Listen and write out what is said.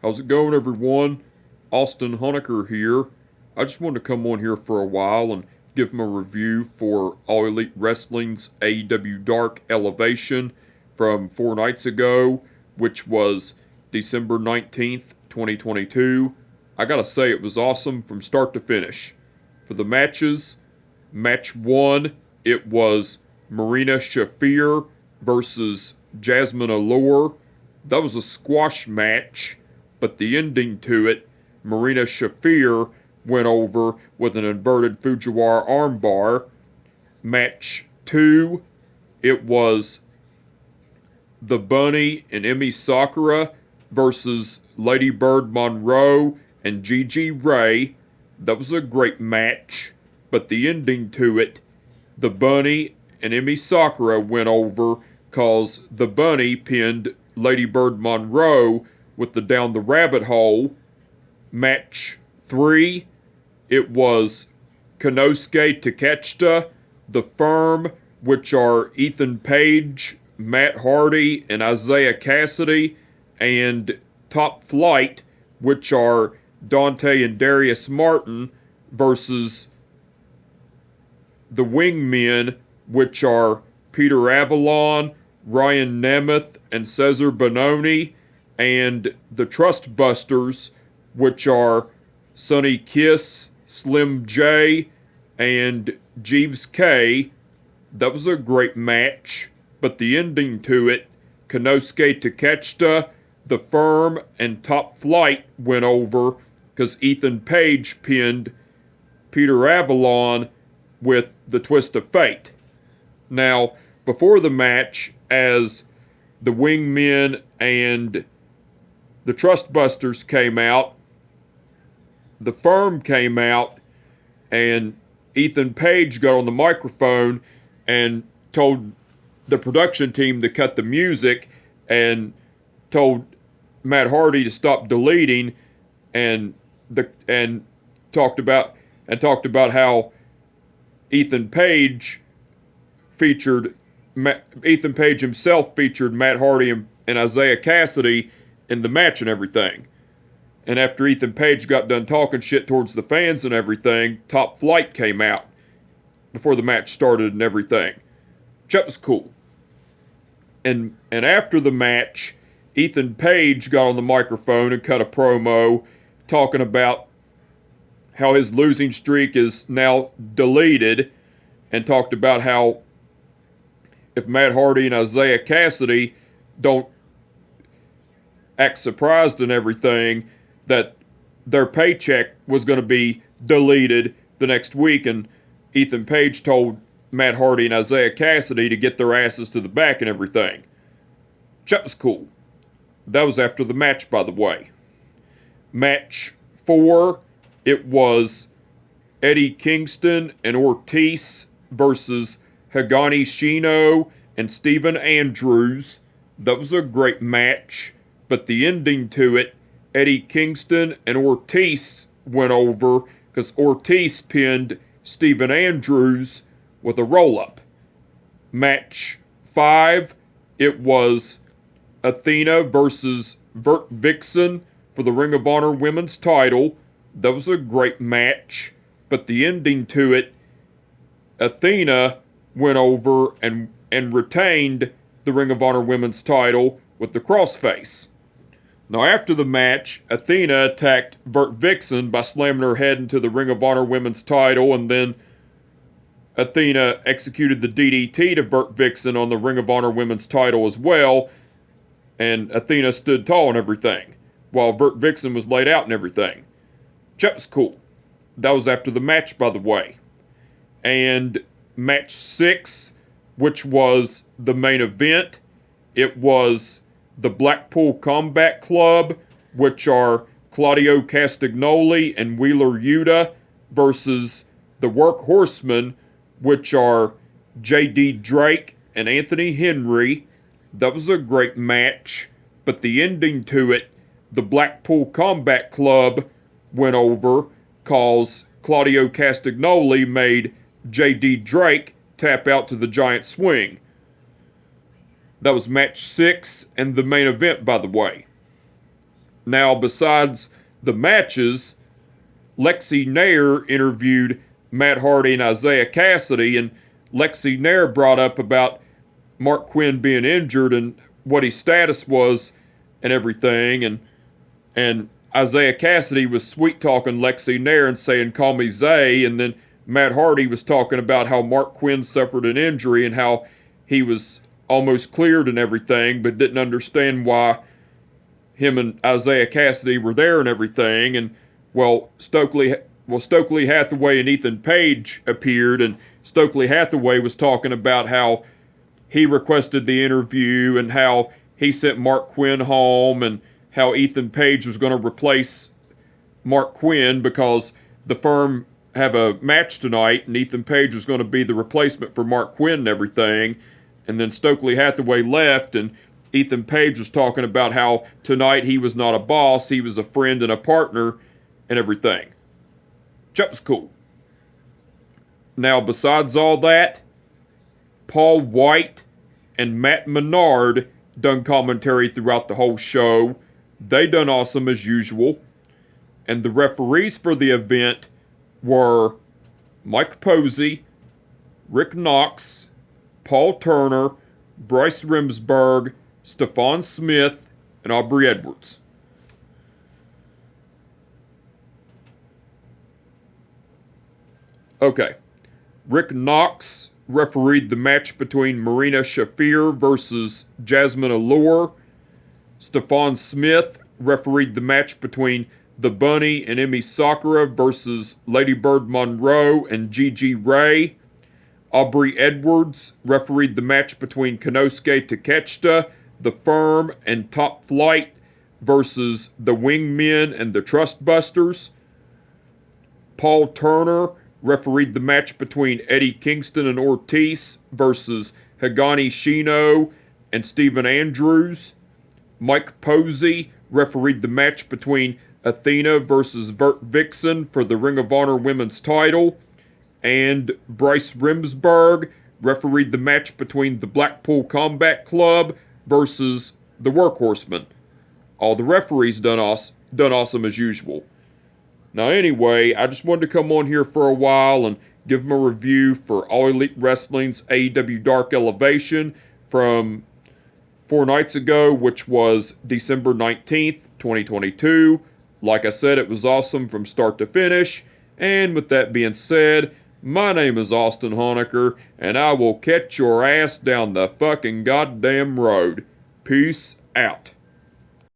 How's it going, everyone? Austin Honecker here. I just wanted to come on here for a while and give him a review for All Elite Wrestling's AEW Dark Elevation from 4 nights ago, which was December 19th, 2022. I gotta say, it was awesome from start to finish. For the matches, match 1, it was Marina Shafir versus Jasmine Allure. That was a squash match, but the ending to it, Marina Shafir went over with an inverted Fujiwara armbar. Match 2, it was the Bunny and Emi Sakura versus Lady Bird Monroe and Gigi Ray. That was a great match, but the ending to it, the Bunny and Emi Sakura went over cause the Bunny pinned Lady Bird Monroe with the Down the Rabbit Hole. Match 3, it was Konosuke Takeshita, The Firm, which are Ethan Page, Matt Hardy, and Isaiah Cassidy, and Top Flight, which are Dante and Darius Martin, versus the Wingmen, which are Peter Avalon, Ryan Nemeth, and Cesar Bononi, and the Trust Busters, which are Sonny Kiss, Slim J, and Jeeves K. That was a great match, but the ending to it, Konosuke Takeshita, The Firm, and Top Flight went over because Ethan Page pinned Peter Avalon with the Twist of Fate. Now, before the match, as the Wingmen and the Trustbusters came out, the Firm came out, and Ethan Page got on the microphone and told the production team to cut the music and told Matt Hardy to stop deleting and talked about how Ethan Page himself featured Matt Hardy and Isaiah Cassidy in the match and everything. And after Ethan Page got done talking shit towards the fans and everything, Top Flight came out before the match started and everything. That was cool. And after the match, Ethan Page got on the microphone and cut a promo talking about how his losing streak is now deleted, and talked about how if Matt Hardy and Isaiah Cassidy don't act surprised and everything, that their paycheck was going to be deleted the next week. And Ethan Page told Matt Hardy and Isaiah Cassidy to get their asses to the back and everything. That was cool. That was after the match, by the way. Match 4, it was Eddie Kingston and Ortiz versus Hagani Shino and Steven Andrews. That was a great match, but the ending to it, Eddie Kingston and Ortiz went over because Ortiz pinned Steven Andrews with a roll-up. Match 5, it was Athena versus Vert Vixen for the Ring of Honor Women's title. That was a great match, but the ending to it, Athena went over and retained the Ring of Honor Women's title with the crossface. Now, after the match, Athena attacked Vert Vixen by slamming her head into the Ring of Honor Women's title, and then Athena executed the DDT to Vert Vixen on the Ring of Honor Women's title as well, and Athena stood tall and everything, while Vert Vixen was laid out and everything. That was cool. That was after the match, by the way. And match 6, which was the main event, it was the Blackpool Combat Club, which are Claudio Castagnoli and Wheeler Yuta, versus the Workhorsemen, which are J.D. Drake and Anthony Henry. That was a great match, but the ending to it, the Blackpool Combat Club went over cause Claudio Castagnoli made J.D. Drake tap out to the giant swing. That was match 6 and the main event, by the way. Now, besides the matches, Lexi Nair interviewed Matt Hardy and Isaiah Cassidy, and Lexi Nair brought up about Mark Quinn being injured and what his status was and everything, and Isaiah Cassidy was sweet-talking Lexi Nair and saying, "Call me Zay," and then Matt Hardy was talking about how Mark Quinn suffered an injury and how he was almost cleared and everything, but didn't understand why him and Isaiah Cassidy were there and everything. And Stokely Hathaway and Ethan Page appeared, and Stokely Hathaway was talking about how he requested the interview and how he sent Mark Quinn home, and how Ethan Page was going to replace Mark Quinn because the firm have a match tonight, and Ethan Page was going to be the replacement for Mark Quinn and everything. And then Stokely Hathaway left, and Ethan Page was talking about how tonight he was not a boss, he was a friend and a partner and everything. That was cool. Now, besides all that, Paul White and Matt Menard done commentary throughout the whole show. They done awesome as usual. And the referees for the event were Mike Posey, Rick Knox, Paul Turner, Bryce Remsburg, Stephon Smith, and Aubrey Edwards. Okay. Rick Knox refereed the match between Marina Shafir versus Jasmine Allure. Stephon Smith refereed the match between The Bunny and Emi Sakura versus Lady Bird Monroe and Gigi Ray. Aubrey Edwards refereed the match between Konosuke Takeshita, The Firm, and Top Flight versus The Wingmen and The Trustbusters. Paul Turner refereed the match between Eddie Kingston and Ortiz versus Hagani Shino and Stephen Andrews. Mike Posey refereed the match between Athena versus Vert Vixen for the Ring of Honor Women's title. And Bryce Remsburg refereed the match between the Blackpool Combat Club versus the Workhorsemen. All the referees done awesome as usual. Now anyway, I just wanted to come on here for a while and give them a review for All Elite Wrestling's AEW Dark Elevation from 4 nights ago, which was December 19th, 2022. Like I said, it was awesome from start to finish. And with that being said, my name is Austin Honecker, and I will catch your ass down the fucking goddamn road. Peace out.